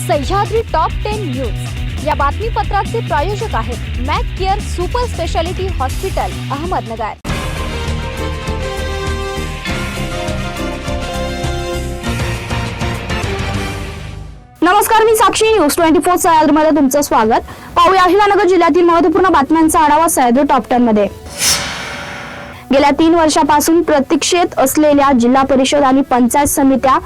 Sahyadri top 10 news या बातमीपत्राचे प्रायोजक आहेत Mac Care super speciality hospital Ahmednagar. नमस्कार, मी साक्षी, न्यूज 24 सह्याद्रीमध्ये तुमचं स्वागत। पाहूया अहिल्यानगर जिल्ह्यातील महत्त्वपूर्ण बातम्यांचा आढावा सह्याद्री टॉप 10 मध्ये। गेल्या 3 वर्षापासून प्रतीक्षेत असलेल्या जिल्हा परिषद आणि पंचायत समित्या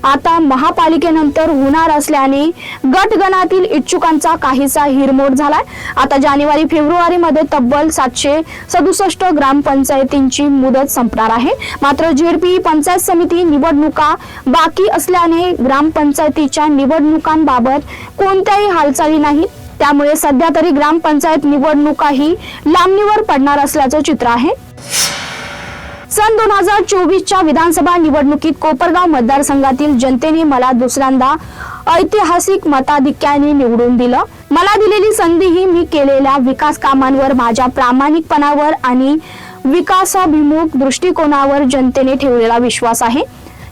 आता महापालिकेनंतर होणार असल्याने गटगणातील इच्छुकांचा काहीसा हिरमोड झालाय। आता जानेवारी फेब्रुवारी मध्ये तब्बल 767 ग्रामपंचायतींची मुदत संपणार आहे। मात्र झेडपी पंचायत समिती निवडणुका बाकी असल्याने ग्रामपंचायतीच्या निवडणुकांबाबत कोणत्याही हालचाली नाहीत। त्यामुळे सध्या तरी ग्रामपंचायत निवडणुकाही लांबणीवर पडणार असल्याचं चित्र आहे। सन 2024च्या विधानसभा निवडणुकीत कोपरगाव मतदारसंघातील जनतेने मला दुसऱ्यांदा ऐतिहासिक मताधिक्याने निवडून दिलं। मला दिलेली संधी ही मी केलेल्या विकास कामांवर, माझ्या प्रामाणिकपणावर आणि विकासाभिमुख दृष्टिकोनावर जनतेने ठेवलेला विश्वास आहे।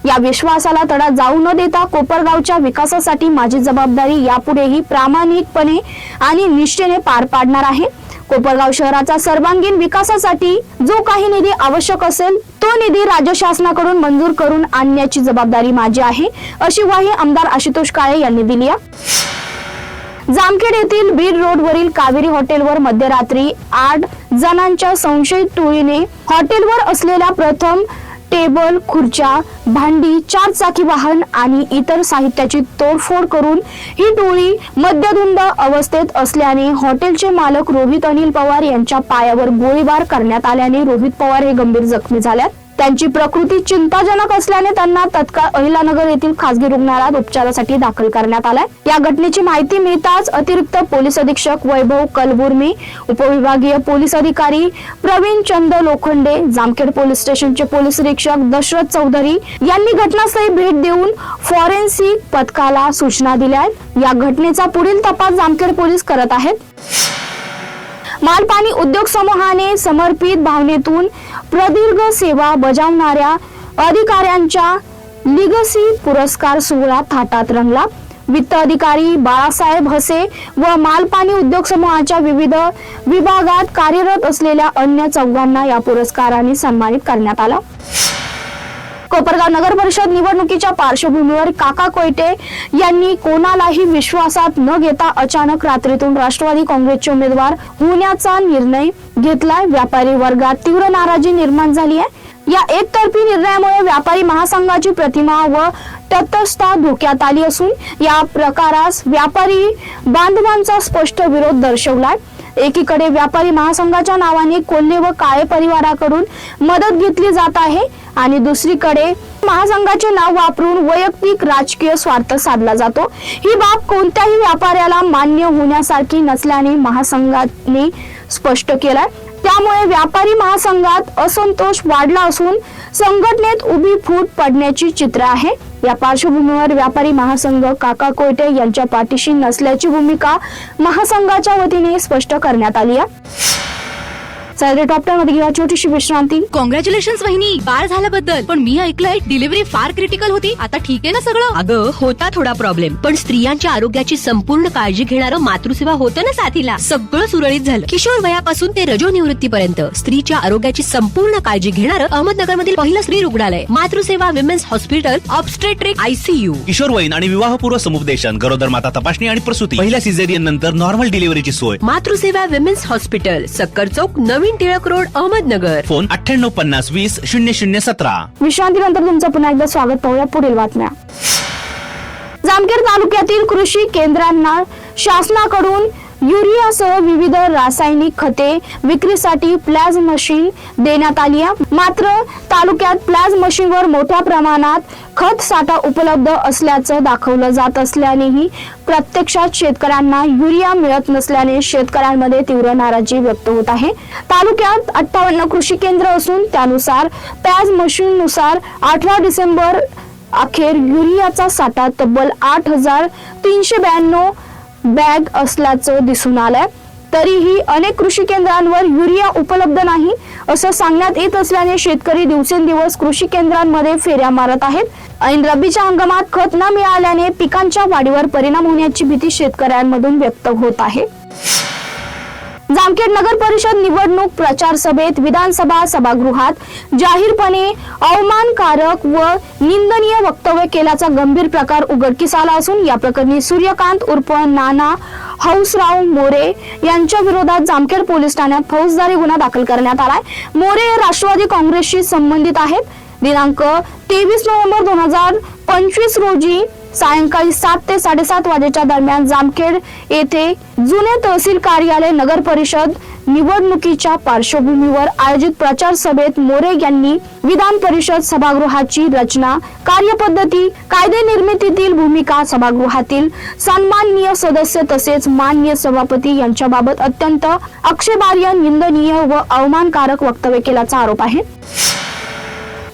या विश्वासाला तडा जाऊ न देता कोपरगावच्या विकासासाठी माझी जबाबदारी यापुढेही प्रामाणिकपणे आणि निष्ठेने पार पाडणार आहे। कोपरगाव शहराचा सर्वांगीण विकासासाठी जो काही निधी आवश्यक असेल तो निधी राज्य शासनाकडून मंजूर करून आणण्याची जबाबदारी माझी आहे, अशी ग्वाही आमदार आशुतोष काळे यांनी दिली आहे। जामखेड येथील बीड रोडवरील कावेरी हॉटेलवर मध्यरात्री 8 जणांच्या संशयित टोळीने हॉटेलवर असलेल्या प्रथम टेबल, खुर्च्या, भांडी, 4 चाकी वाहन आणि इतर साहित्याची तोडफोड करून ही टोळी मद्यधुंद अवस्थेत असल्याने हॉटेलचे मालक रोहित अनिल पवार यांच्या पायावर गोळीबार करण्यात आल्याने रोहित पवार हे गंभीर जखमी झाल्यात। त्यांची प्रकृती चिंताजनक असल्याने त्यांना तत्काळ अहिल्यानगर येथील खासगी रुग्णालयात उपचारासाठी दाखल करण्यात आलाय। या घटनेची माहिती मिळताच अतिरिक्त पोलीस अधीक्षक वैभव कलबुर्मी, उपविभागीय पोलीस अधिकारी प्रवीण चंद लोखंडे, जामखेड पोलीस स्टेशनचे पोलीस निरीक्षक दशरथ चौधरी यांनी घटनास्थळी भेट देऊन फॉरेन्सिक पथकाला सूचना दिल्या आहेत। या घटनेचा पुढील तपास जामखेड पोलीस करत आहेत। मालपाणी उद्योग समूहाने समर्पित भावनेतून प्रदीर्घ सेवा बजावणाऱ्या अधिकाऱ्यांच्या लिगसी पुरस्कार सोहळा थाटात रंगला। वित्त अधिकारी बाळासाहेब हसे व मालपाणी उद्योग समूहाच्या विविध विभागात कार्यरत असलेल्या अन्य 4 या पुरस्काराने सन्मानित करण्यात आलं। कोपरगाव नगर परिषद निवडणुकीच्या पार्श्वभूमीवर काका कोयटे यांनी कोणालाही विश्वासात न घेता अचानक रात्रीतून राष्ट्रवादी काँग्रेसचे उमेदवार होण्याचा निर्णय घेतलाय। व्यापारी वर्गात तीव्र नाराजी निर्माण झाली आहे। या एकतर्फी निर्णयामुळे व्यापारी महासंघाची प्रतिमा व तटस्थता धोक्यात आली असून या प्रकारास व्यापारी बांधवांचा स्पष्ट विरोध दर्शवलाय। एकीकडे व्यापारी महासंघाच्या नावाने कोल्हे व काळे परिवाराकडून मदत घेतली जात आहे आणि दुसरीकडे महासंघाचे नाव वापरून वैयक्तिक राजकीय स्वार्थ साधला जातो। ही बाब कोणत्याही व्यापाऱ्याला मान्य होण्यासारखी नसल्याने महासंघाने स्पष्ट केलाय। त्यामुळे व्यापारी महासंघात असंतोष वाढला असून संघटनेत उभी फूट पडण्याची चित्र आहे। या पार्श्वभूमीवर व्यापारी महासंघ काका कोयटे यांच्या पाठीशी नसल्याची भूमिका महासंघाच्या वतीने स्पष्ट करण्यात आली आहे। सह्याद्री टॉप 10 मध्ये घ्या छोटीशी विश्रांती। कॉंग्रॅच्युलेशन्स वहिनी, बाळ झाल्याबद्दल। पण मी ऐकलंय डिलिव्हरी फार क्रिटिकल होती। आता ठीक आहे ना सगळं? अगं होता थोडा प्रॉब्लेम, पण स्त्रियांच्या आरोग्याची संपूर्ण काळजी घेणारं मातृसेवा होतं ना साथीला। सगळं सुरळीत झालं। किशोर वयापासून ते रजोनिवृत्तीपर्यंत स्त्रीच्या आरोग्याची संपूर्ण काळजी घेणारं अहमदनगर मधील पहिलं स्त्री रुग्णालय Matruseva women's hospital, obstetric ICU, किशोरवयीन आणि विवाहपूर्व समुपदेशन, गरोदर माता तपासणी आणि प्रसूती, पहिल्या सिझेरियन नंतर नॉर्मल डिलिव्हरीची सोय। मातृसेवा विमेन्स हॉस्पिटल, सक्कर चौक, नवीन टिळक रोड, अहमदनगर। फोन 9850 20 0017। विश्रांतीनंतर तुमचं पुन्हा एकदा स्वागत। पाहूया पुढील बातम्या। जामखेड तालुक्यातील कृषी केंद्रांना शासनाकडून युरियासह विविध रासायनिक खते विक्रीसाठी प्लाझ मशीन देण्यात आली आहे। मात्र तालुक्यात प्लाझ मशीनवर मोठ्या प्रमाणात खत साठा उपलब्ध असल्याचं दाखवलं जात असल्यानेही प्रत्यक्षात शेतकऱ्यांना युरिया मिळत नसल्याने शेतकऱ्यांमध्ये तीव्र नाराजी व्यक्त होत आहे। तालुक्यात 58 कृषी केंद्र असून त्यानुसार प्लाझ मशीननुसार 18 डिसेंबर अखेर युरियाचा साठा तब्बल 8392 बॅग असल्याचं दिसून आलंय। तरीही अनेक कृषी केंद्रांवर युरिया उपलब्ध नाही असं सांगण्यात येत असल्याने शेतकरी दिवसेंदिवस कृषी केंद्रांमध्ये फेऱ्या मारत आहेत। ऐन रब्बीच्या हंगामात खत न मिळाल्याने पिकांच्या वाढीवर परिणाम होण्याची भीती शेतकऱ्यांमधून व्यक्त होत आहे। जामखेड नगर परिषद निवडणूक प्रचार सभेत विधानसभा सभागृहात जाहीरपणे अवमानकारक व निंदनीय वक्तव्य केल्याचा गंभीर प्रकार उघडकीस आला असून या प्रकरणी सूर्यकांत उर्फ नाना हौसराव मोरे यांच्या विरोधात जामखेड पोलीस ठाण्यात फौजदारी गुन्हा दाखल करण्यात आलाय। मोरे हे राष्ट्रवादी काँग्रेसशी संबंधित आहेत। दिनांक 23 नोव्हेंबर 2025 रोजी सायंकाळी 7 ते 7:30 वाजेच्या दरम्यान जामखेड येथे जुने तहसील कार्यालय नगर परिषद निवडणुकीच्या पार्श्वभूमीवर आयोजित प्रचार सभेत मोरे यांनी विधान परिषद सभागृहाची रचना, कार्यपद्धती, कायदे निर्मितीतील भूमिका, सभागृहातील सन्माननीय सदस्य तसेच माननीय सभापती यांच्याबाबत अत्यंत आक्षेपार्ह, निंदनीय व अवमानकारक वक्तव्य केल्याचा आरोप आहे।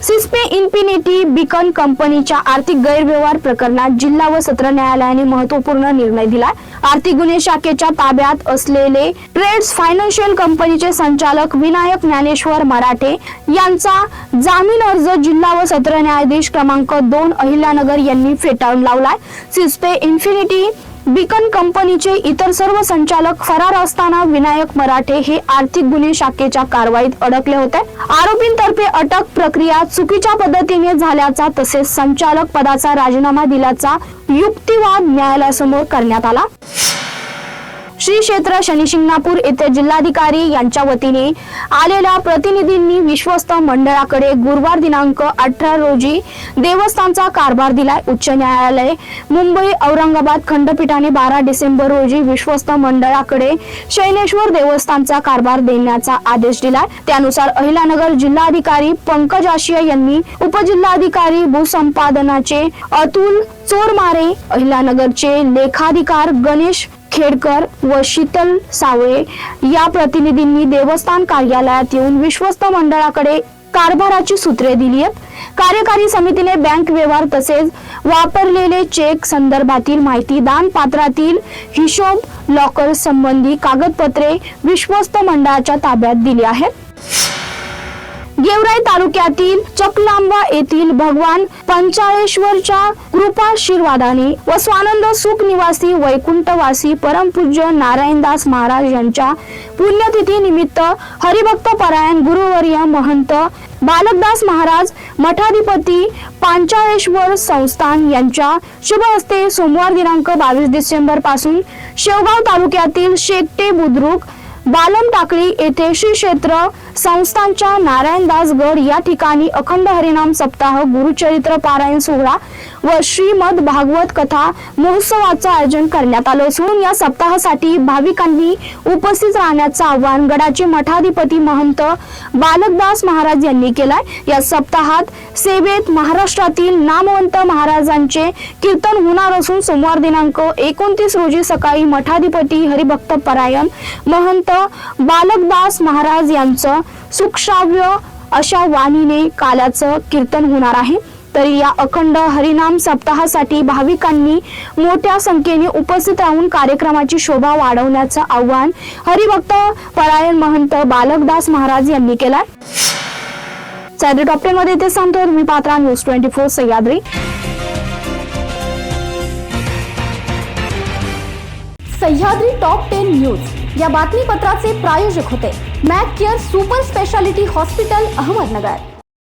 सिस्पे इन्फिनिटी बीकन कंपनीच्या आर्थिक गैरव्यवहार प्रकरणात जिल्हा व सत्र न्यायालयाने महत्त्वपूर्ण निर्णय दिला। आर्थिक गुन्हे शाखेच्या ताब्यात असलेले ट्रेड्स फायनान्शियल कंपनीचे संचालक विनायक ज्ञानेश्वर मराठे यांचा जामीन अर्ज जिल्हा व सत्र न्यायाधीश क्रमांक 2 अहिल्यानगर यांनी फेटाळून लावलाय। सिस्पे इन्फिनिटी बीकन कंपनीचे इतर सर्व संचालक फरार असताना विनायक मराठे हे आर्थिक गुन्हे शाखेच्या कारवाईत अडकले होते। आरोपींतर्फे अटक प्रक्रिया चुकीच्या पद्धतीने झाल्याचा तसेच संचालक पदाचा राजीनामा दिल्याचा युक्तिवाद न्यायालयासमोर करण्यात आला। श्री क्षेत्र शनी शिंगणापूर येथे जिल्हाधिकारी यांच्या वतीने आलेल्या प्रतिनिधींनी विश्वस्त मंडळाकडे गुरुवार दिनांक 18 रोजी देवस्थानचा कारभार दिलाय। उच्च न्यायालय मुंबई औरंगाबाद खंडपीठाने 12 डिसेंबर रोजी विश्वस्त मंडळाकडे शैनेश्वर देवस्थानचा कारभार देण्याचा आदेश दिलाय। त्यानुसार अहिल्यानगर जिल्हाधिकारी पंकज आशिया यांनी उपजिल्हाधिकारी भूसंपादनाचे अतुल चोरमारे, अहिल्यानगरचे लेखाधिकार गणेश खेडकर व शीतल सावळे या प्रतिनिधींनी देवस्थान कार्यालयात येऊन विश्वस्त मंडळाकडे कारभाराची सूत्रे दिली आहेत। कार्यकारी समितीने बँक व्यवहार तसेच वापरलेले चेक संदर्भातील माहिती, दानपात्रातील हिशोब, लॉकर संबंधी कागदपत्रे विश्वस्त मंडळाच्या ताब्यात दिली आहेत। गेवराई तालुक्यातील चकलांबा येथील भगवान पंचाळेश्वरच्या कृपाशीर्वादाने व स्वानंद सुख निवासी वैकुंठवासी परमपूज्य नारायणदास महाराज यांच्या पुण्यतिथी निमित्त हरिभक्त परायण गुरुवर्य महंत बालकदास महाराज मठाधिपती पांचाळेश्वर संस्थान यांच्या शुभ हस्ते सोमवार दिनांक 22 डिसेंबर पासून शेवगाव तालुक्यातील शेकटे बुद्रुक बालम टाकळी येथे श्री क्षेत्र संस्थानच्या नारायणदास गड या ठिकाणी अखंड हरिनाम सप्ताह, गुरुचरित्र पारायण सोहळा व श्रीमद भागवत कथा महोत्सवाचं आयोजन करण्यात आलं असून या सप्ताहासाठी भाविकांनी उपस्थित राहण्याचं आवाहन गडाचे मठाधिपती महंत बालकदास महाराज यांनी केलाय। या सप्ताहात सेवेत महाराष्ट्रातील नामवंत महाराजांचे कीर्तन होणार असून सोमवार दिनांक 29 रोजी सकाळी मठाधिपती हरिभक्त परायण महंत बालकदास महाराज यांचं सुखश्राव्य अशा वाणीने काल्याचं कीर्तन होणार आहे। तरी या अखंड हरिनाम सप्ताहासाठी भाविकांनी मोठ्या संख्येने उपस्थित राहून कार्यक्रमाची शोभा वाढवण्याचं आवाहन हरिभक्त परायण महंत बालकदास महाराज यांनी केलंय। सह्याद्री टॉप 10 मध्ये ते सांगतो मी पात्रा, news 24 Sahyadri. Sahyadri top 10 news या बातमीपत्राचे प्रायोजक होते Mac Care super speciality hospital Ahmednagar.